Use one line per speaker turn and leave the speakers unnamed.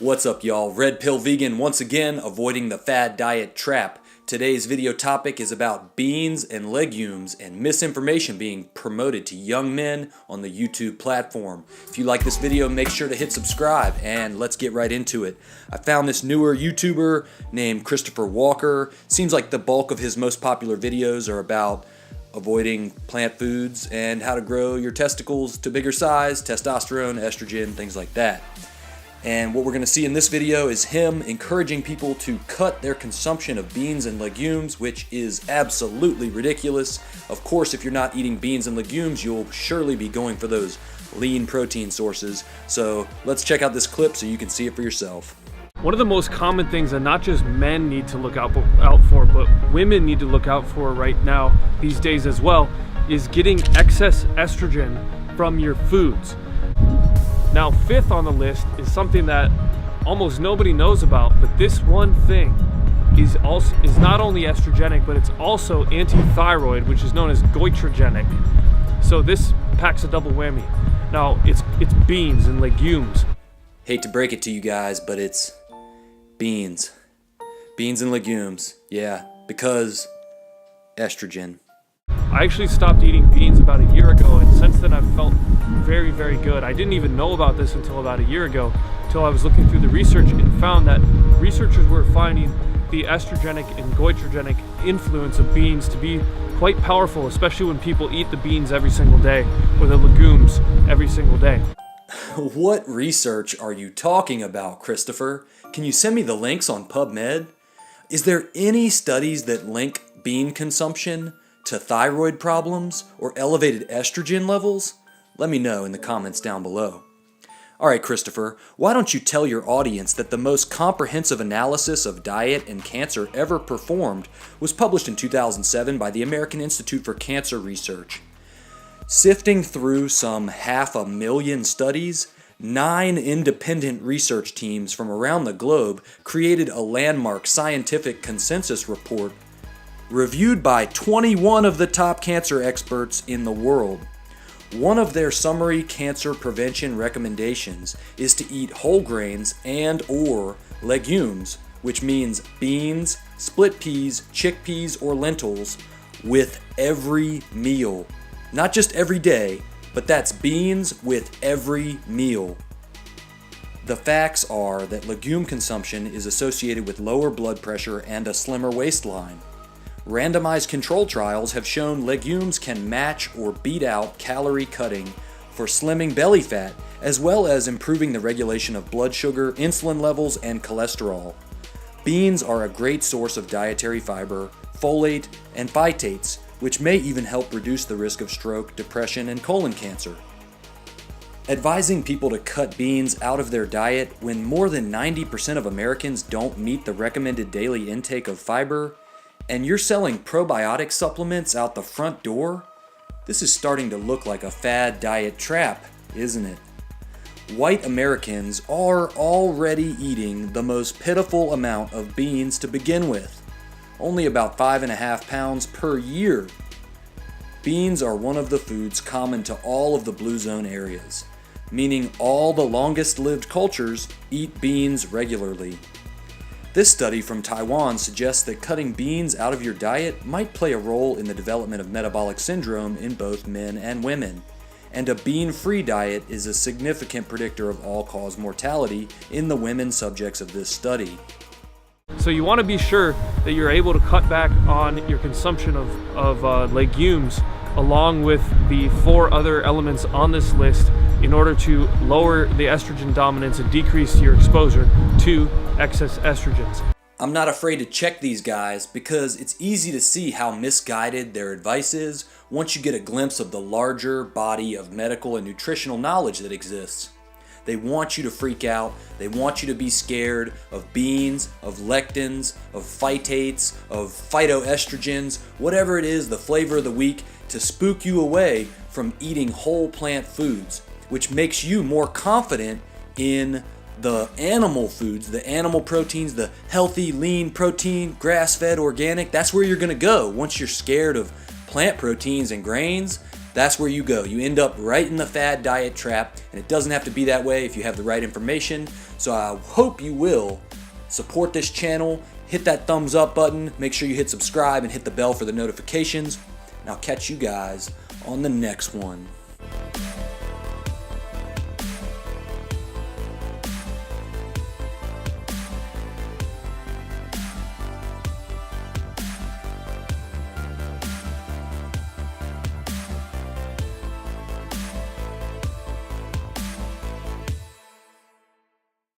What's up, y'all? Red Pill Vegan once again, avoiding the fad diet trap. Today's video topic is about beans and legumes and misinformation being promoted to young men on the YouTube platform. If you like this video, make sure to hit subscribe and let's get right into it. I found this newer YouTuber named Christopher Walker. Seems like the bulk of his most popular videos are about avoiding plant foods and how to grow your testicles to bigger size, testosterone, estrogen, things like that. And what we're going to see in this video is him encouraging people to cut their consumption of beans and legumes, which is absolutely ridiculous. Of course, if you're not eating beans and legumes, you'll surely be going for those lean protein sources. So let's check out this clip so you can see it for yourself.
One of the most common things that not just men need to look out for, but women need to look out for right now, these days as well, is getting excess estrogen from your foods. Now, fifth on the list is something that almost nobody knows about, but this one thing is not only estrogenic, but it's also anti-thyroid, which is known as goitrogenic. So this packs a double whammy. Now, it's beans and legumes.
Hate to break it to you guys, but it's beans. Beans and legumes. Yeah, because estrogen.
I actually stopped eating beans about a year ago, and since then I've felt very, very good. I didn't even know about this until about a year ago, until I was looking through the research and found that researchers were finding the estrogenic and goitrogenic influence of beans to be quite powerful, especially when people eat the beans every single day or the legumes every single day.
What research are you talking about, Christopher? Can you send me the links on PubMed? Is there any studies that link bean consumption to thyroid problems or elevated estrogen levels? Let me know in the comments down below. Alright, Christopher, why don't you tell your audience that the most comprehensive analysis of diet and cancer ever performed was published in 2007 by the American Institute for Cancer Research. Sifting through some 500,000 studies, 9 independent research teams from around the globe created a landmark scientific consensus report reviewed by 21 of the top cancer experts in the world. One of their summary cancer prevention recommendations is to eat whole grains and/or legumes, which means beans, split peas, chickpeas, or lentils, with every meal. Not just every day, but that's beans with every meal. The facts are that legume consumption is associated with lower blood pressure and a slimmer waistline. Randomized control trials have shown legumes can match or beat out calorie cutting for slimming belly fat, as well as improving the regulation of blood sugar, insulin levels, and cholesterol. Beans are a great source of dietary fiber, folate, and phytates, which may even help reduce the risk of stroke, depression, and colon cancer. Advising people to cut beans out of their diet when more than 90% of Americans don't meet the recommended daily intake of fiber, and you're selling probiotic supplements out the front door? This is starting to look like a fad diet trap, isn't it? White Americans are already eating the most pitiful amount of beans to begin with, only about 5.5 pounds per year. Beans are one of the foods common to all of the blue zone areas, meaning all the longest lived cultures eat beans regularly. This study from Taiwan suggests that cutting beans out of your diet might play a role in the development of metabolic syndrome in both men and women, and a bean-free diet is a significant predictor of all-cause mortality in the women subjects of this study.
So you want to be sure that you're able to cut back on your consumption of legumes along with the 4 other elements on this list in order to lower the estrogen dominance and decrease your exposure to excess estrogens.
I'm not afraid to check these guys because it's easy to see how misguided their advice is once you get a glimpse of the larger body of medical and nutritional knowledge that exists. They want you to freak out, they want you to be scared of beans, of lectins, of phytates, of phytoestrogens, whatever it is, the flavor of the week, to spook you away from eating whole plant foods, which makes you more confident in the animal foods, the animal proteins, the healthy, lean protein, grass-fed, organic. That's where you're going to go once you're scared of plant proteins and grains. that's where you go. You end up right in the fad diet trap, and it doesn't have to be that way if you have the right information. So I hope you will support this channel, hit that thumbs up button, make sure you hit subscribe and hit the bell for the notifications, and I'll catch you guys on the next one.